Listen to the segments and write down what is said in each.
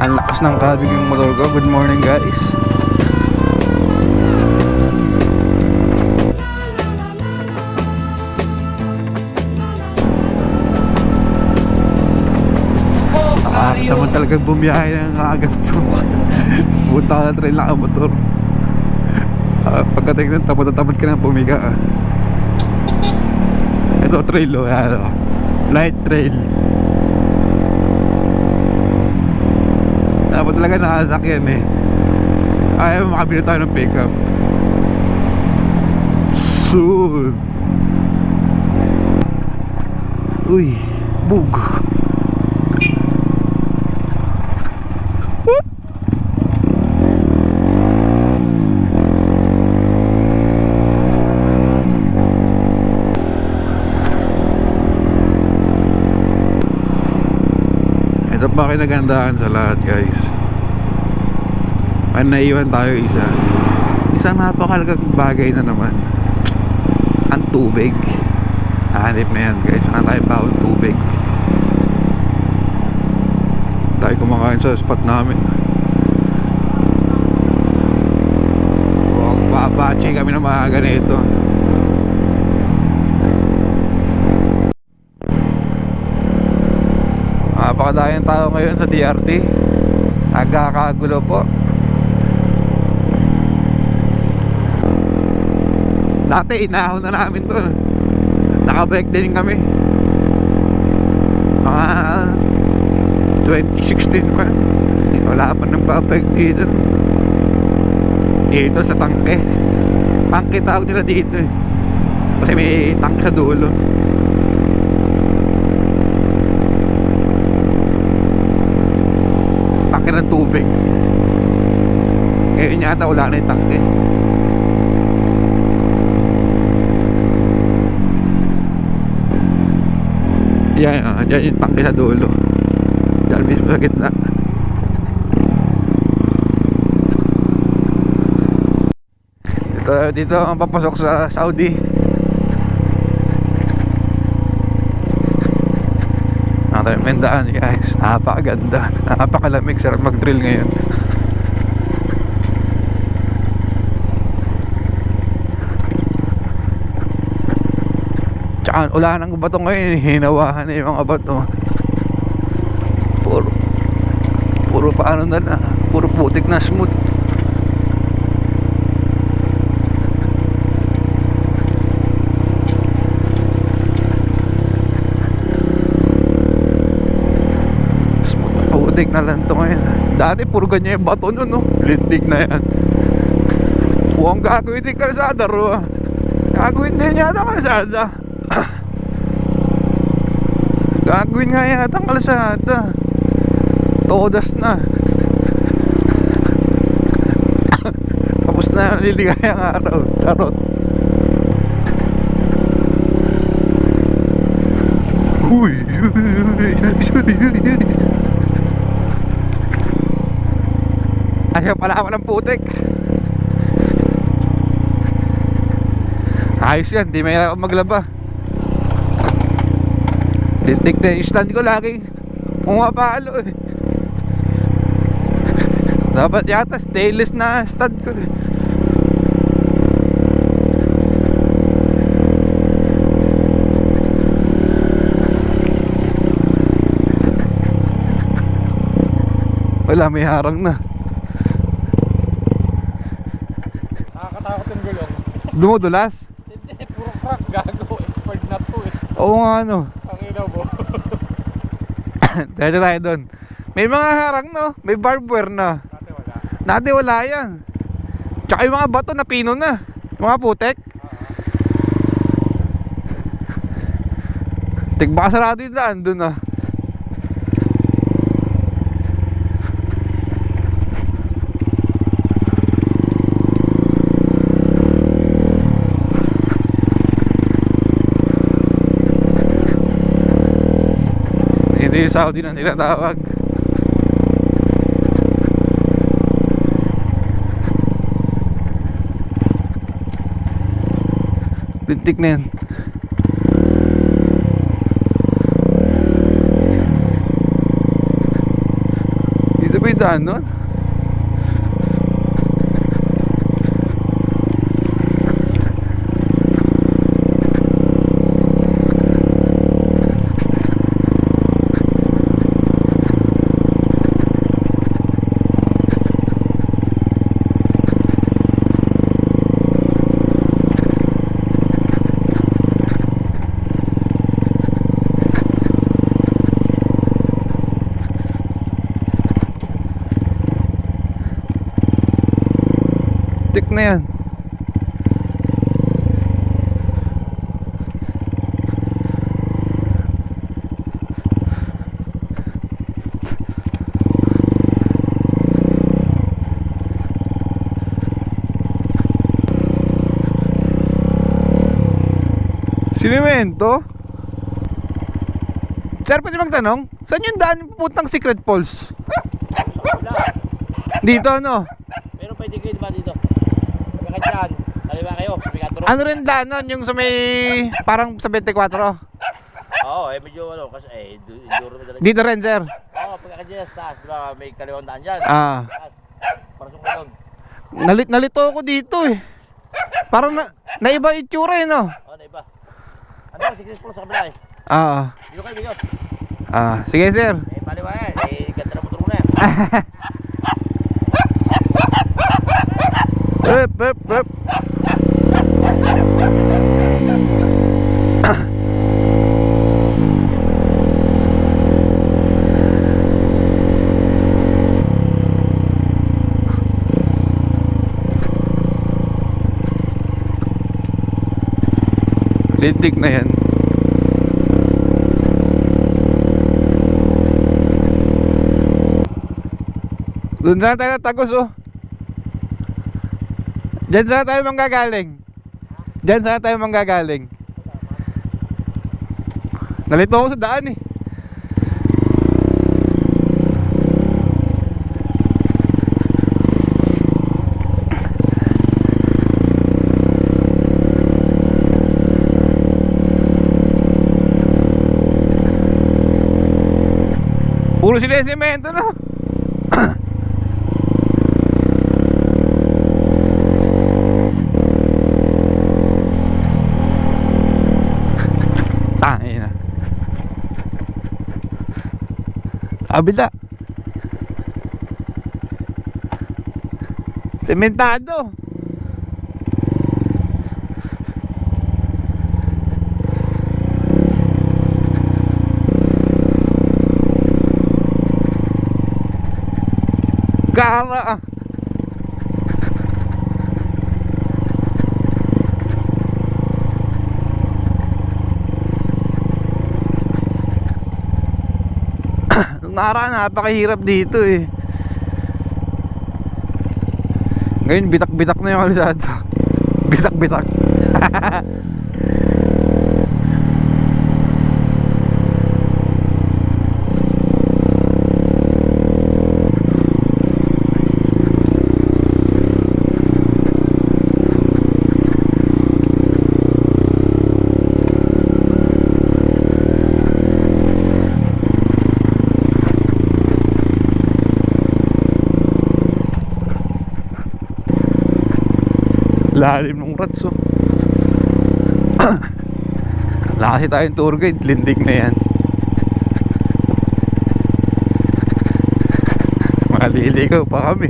Ang lakas ng kabig yung motor ko. Good morning guys. Naman talagang bumiyahe ng agad to. Punta ka na trail lang ang motor. Pagdating ng tamad na tamad ka na pumiga. Ito trail o, ano, light trail. Dapat talaga nakasakyan eh. Ayaw makabili tayo ng pickup. Soon. Uy, bug. Ito pa kinagandahan sa lahat guys. Ay naiwan tayo isa. Isang napakalagang bagay na naman. Ang tubig. Hanip na yan guys. Saan tayo pa ang tubig? Tayo kumakain sa spot namin. Papachi kami na mga ganito. Napakadayang tao ngayon sa DRT. Nagkakagulo po. Dati inahon na namin to. Nakabike din kami. Mga 2016 pa. Wala pa nang babike dito. Dito sa tangke. Tangke tawag nila dito eh. Kasi may tangke sa dulo. Tangke ng tubig. Ngayon yata wala na yung tangke. Yan, dyan yung tangke sa dulo. Dyan mismo sa gitna. Dito ang papasok sa Saudi. Nakatayo may daan guys. Napakaganda. Napakalamig. Sarap mag-drill ngayon. Tsaka ulan ng bato ngayon. Hinawahan na yung mga bato. Puro paano na na. Puro putik na smooth. Lintik na lang ito ngayon. Dati puro ganyan yung bato nun, no? Lintik na yan. Huwag gagawin din kalsada, ro. Gagawin din yata kalsada. Gagawin nga yata kalsada. Todas na. Tapos na liligayang araw. Charot. Uy. Ayaw pala ako ng putik. Ayos yan, di may ako maglaba. Lintik na yung stand ko laging umapalo eh. Dapat yata stainless na stand ko eh. Wala, may harang na. Nakakatakot yung gulong. Dumudulas? Hindi, puro crack. Gago, expert na to eh. Oo nga, ano. Ang ilaw mo. Dito tayo doon. May mga harang, no? May barbed wire na. Dati wala. Dati wala yan. Tsaka yung mga bato na pino na. Yung mga putek. Baka sarado yung daan doon ah. Hindi yung Saudi na nilatawag. Lintik na yan. Dito may may daan nun. Tik na yan. Sinimento? Sir, pwede magtanong? Saan yung daan yung pupuntang Secret Falls? Dito, ano? Pero pwede kayo diba dito? Baka dyan, kaliwa kayo, sabigat ro. Ano rin daan nun? Yung sa may parang sa 24? Oo, medyo ano, kasi enduro mo talaga. Dito rin, sir. Oo, pagka dyan sa taas, diba may kaliwang daan dyan. Ah. Taas, parasok ko doon. Nalito ako dito eh. Parang naiba itsura eh, no? Oo, na iba. Ano, successful sa kabila eh. Ah. Dito kayo, dito. Ah, sige, sir. Baliwa yan, ganda na motor mo na yan. Pep. Lintik na yan. Doon sana tayo tagos, oh. Diyan sana tayo manggagaling. Diyan sana tayo manggagaling. Nalito ako sa daan eh. Puro sila yung semento, no? Tangin na. Kabila. Sementado. Gara ah. Nung nakaraan napakahirap dito eh. Ngayon bitak-bitak na yung kalsada. Bitak-bitak. Lalim ng ratso. Wala kasi tayong tour guide. Lindig na yan. Maliligaw pa kami.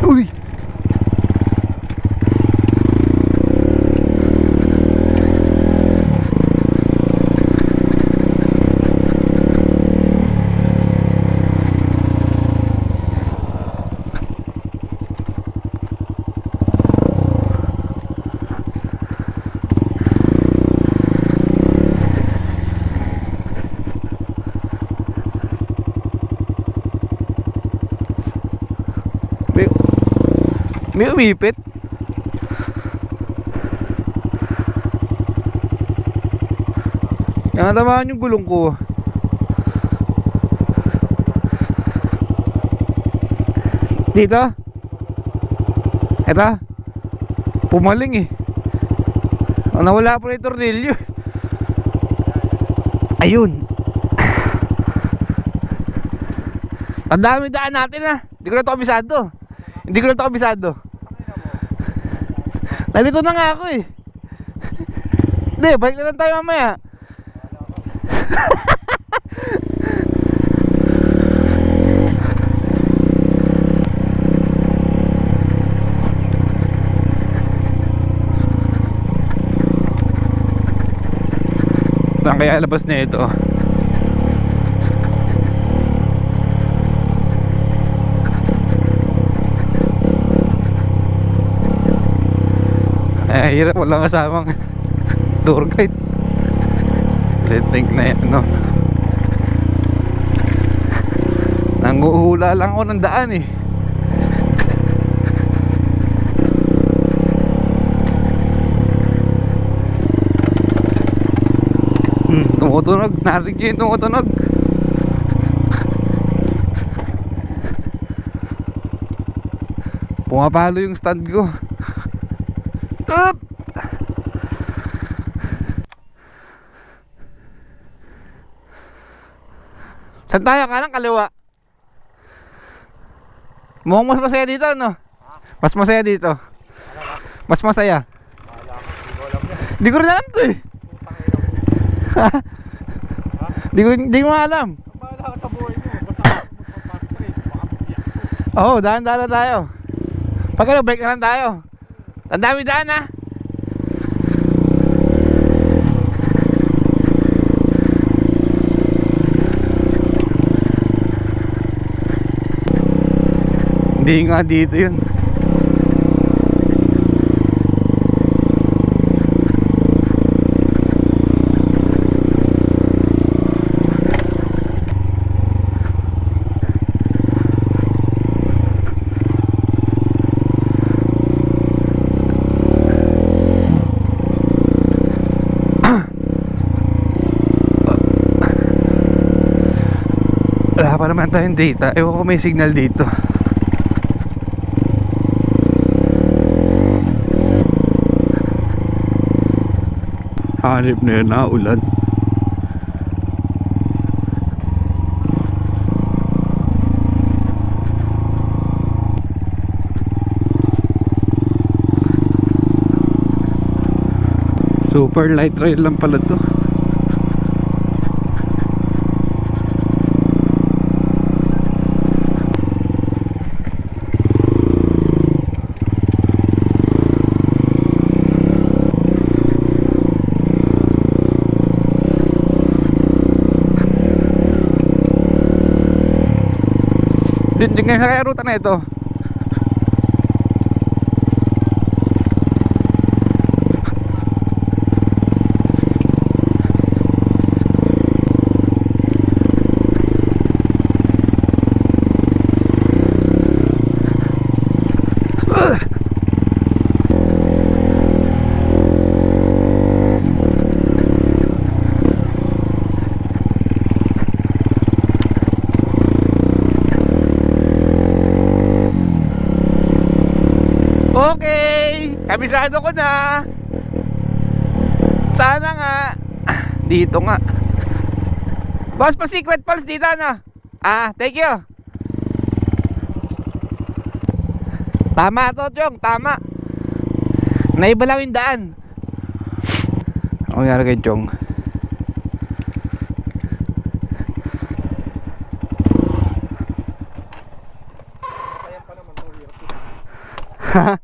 Uy! May umipit. Yan, tamaan yung gulong ko. Dito? Eto? Pumaling eh. Nawala po yung tornilyo. Ayun. Ang dami daan natin ha. Hindi ko na ito kabisado. Hindi ko na ito kabisado. Nalito na nga ako eh. Hindi, balik na lang tayo mamaya. Saan kaya labas na ito? Hirap, walang kasamang tour guide. Letting na yan, no? Nanguhula lang ako ng daan eh. Tumutunog, narinig yun yung tumutunog. Pumapalo yung stand ko. Up! Saan tayo? Kanan, kaliwa? Mukhang mas masaya dito, no? Mas masaya dito. Mas masaya. Hindi ko rin alam to eh. Hindi ko alam. Bahala ka sa buhay mo. Basta ako magpapastrate. Baka mabiyak ko. Oo, daan-daan tayo. Pag ano, break na lang tayo. Ang dami daan ha. Hindi nga dito yun. Wala pa naman tayong data. Ewan ko may signal dito. Hanip na yun, ulan. Super light rail lang pala to. Tingnan sa kaya ruta na ito. Okay, kabisado ko na. Sana nga. Dito nga. Boss, pa secret pulse dito na. Thank you. Tama to, Chong, tama. Naiba lang yung daan. Ano nangyari kay Chong? Kaya pa naman ito, hirap. Haha.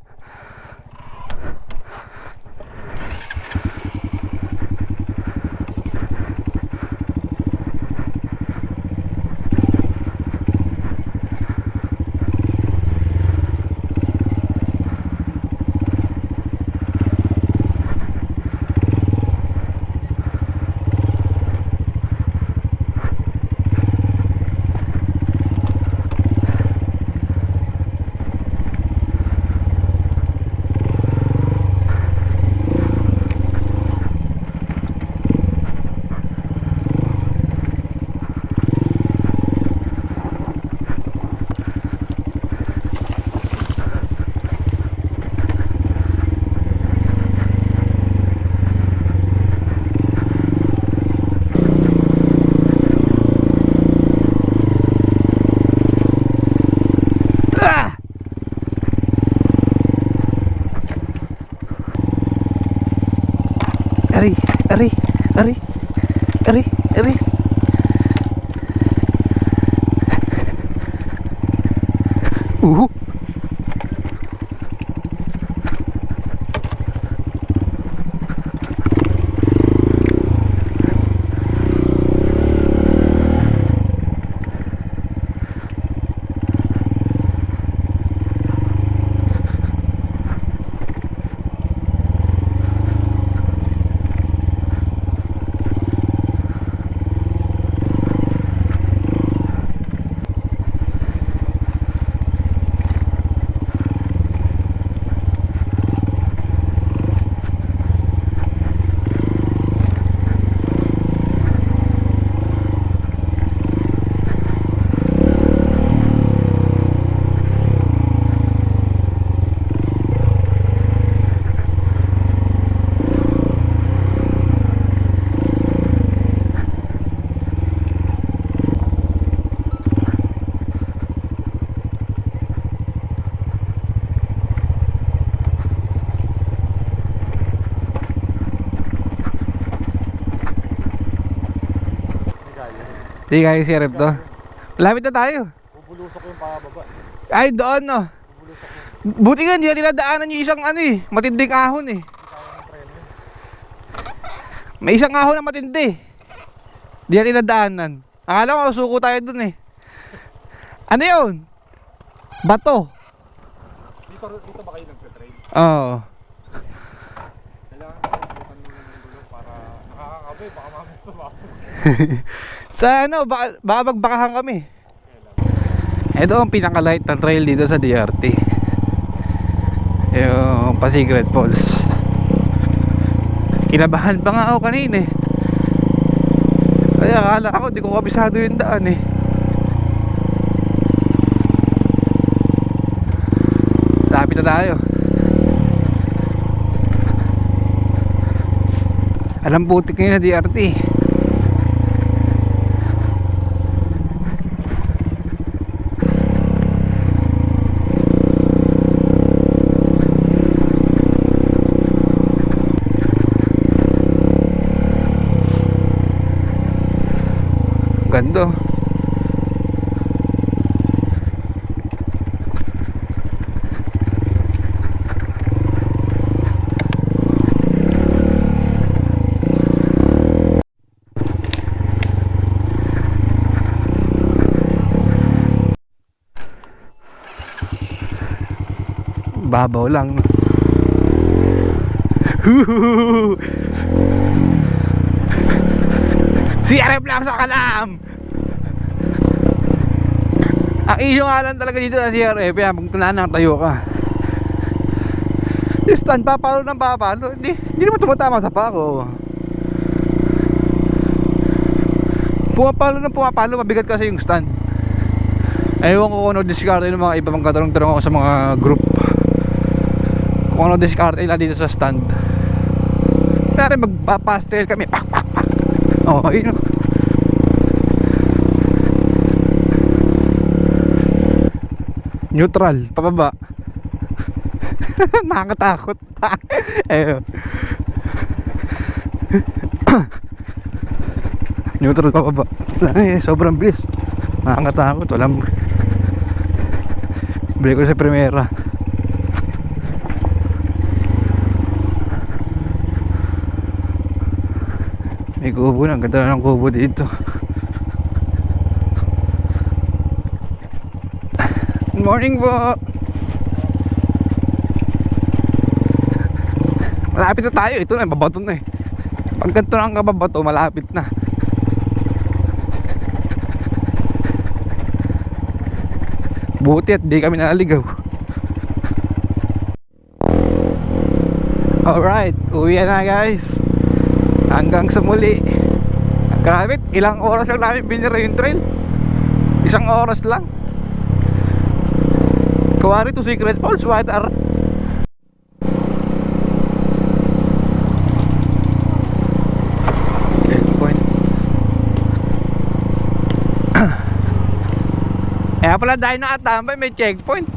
Ari, ari, ari, ari, ari. Uhu. Di kayo si Rep to. Lapit na tayo. Bubulusok ko yung pababa. Ay, doon no. Bubulusok ko. Buti nga, hindi na tinadaanan yung isang ano eh. Matinding ahon eh. Kaya ng preno. May isang ahon na matindi. Hindi na tinadaanan. Akala ko suko tayo dun eh. Ano yun? Bato. Dito ba kayo nagpe-train? Oo. Kailangan ko bukan muna ng gulong para nakakakabe. Baka mamang sumako. Sa ano, baka magbakahan kami. Ito ang pinaka-light na trail dito sa DRT. Yung Pa-Secret Falls. Kinabahan pa nga ako kanina eh. Kaya akala ako di ko kabisado yung daan eh. Lapit na tayo. Alam putik ngayon sa DRT. Ganda. Babaw lang. Si Arep lang sa kalam. Ang issue nga lang talaga dito sa CRF, yan, pag tunanang tayo ka. Yung stand, papalo ng papalo. Hindi naman tumatama sa pako. Pumapalo ng pumapalo, mabigat kasi yung stand. Ewan ko kung ano discard ng mga iba pang katarong-tarong ako sa mga group. Kung ano discard nila dito sa stand. Dari magpa-pass trail kami, pak pak pak. Oh, ayun. Neutral, pababa. Nakakatakot. Ayun. Neutral pababa. Ay, sobrang bilis. Nakakatakot, walang break ko sa primera. May kubo na, ang ganda ng kubo dito. Good morning po. Malapit na tayo, ito na, babato na eh. Pag ganito na ang kababato, malapit na. Buti at di kami naligaw. Alright, uwi na guys. Hanggang sa muli. Grabe, ilang oras lang namin binira yung trail. Isang oras lang. Kuwari to Secret Falls, water. Checkpoint. Kaya pala dahil nakatambay, may checkpoint.